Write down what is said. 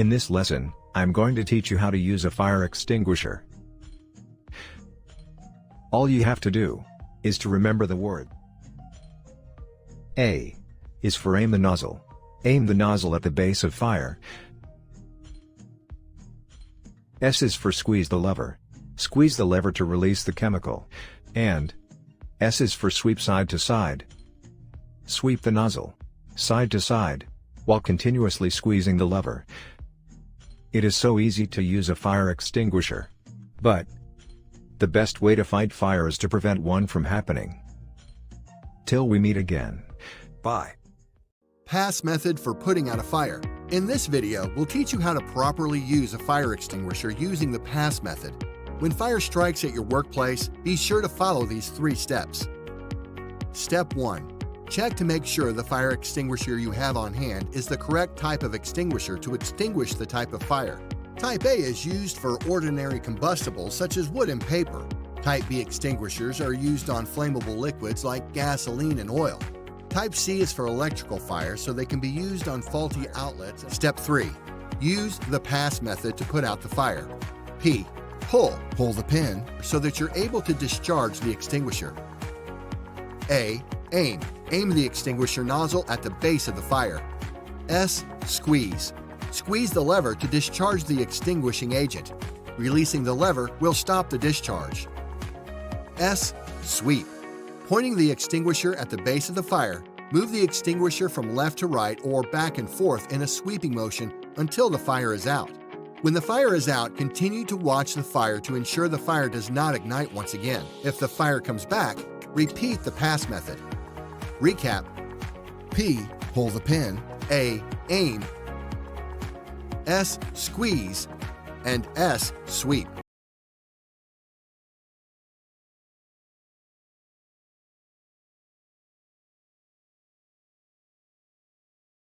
In this lesson, I'm going to teach you how to use a fire extinguisher. All you have to do is to remember the word. A is for aim the nozzle. Aim the nozzle at the base of fire. S is for squeeze the lever. Squeeze the lever to release the chemical. And S is for sweep side to side. Sweep the nozzle side to side while continuously squeezing the lever. It is so easy to use a fire extinguisher. But the best way to fight fire is to prevent one from happening. Till we meet again. Bye. Pass method for putting out a fire. In this video, we'll teach you how to properly use a fire extinguisher using the pass method. When fire strikes at your workplace, be sure to follow these 3 steps. Step 1. Check to make sure the fire extinguisher you have on hand is the correct type of extinguisher to extinguish the type of fire. Type A is used for ordinary combustibles such as wood and paper. Type B extinguishers are used on flammable liquids like gasoline and oil. Type C is for electrical fire, so they can be used on faulty outlets. Step 3. Use the pass method to put out the fire. P. Pull the pin so that you're able to discharge the extinguisher. A. Aim the extinguisher nozzle at the base of the fire. S. Squeeze the lever to discharge the extinguishing agent. Releasing the lever will stop the discharge. S. Sweep. Pointing the extinguisher at the base of the fire, move the extinguisher from left to right or back and forth in a sweeping motion until the fire is out. When the fire is out, continue to watch the fire to ensure the fire does not ignite once again. If the fire comes back, repeat the pass method. Recap. P. Pull the pin. A. Aim. S. Squeeze. And S. Sweep.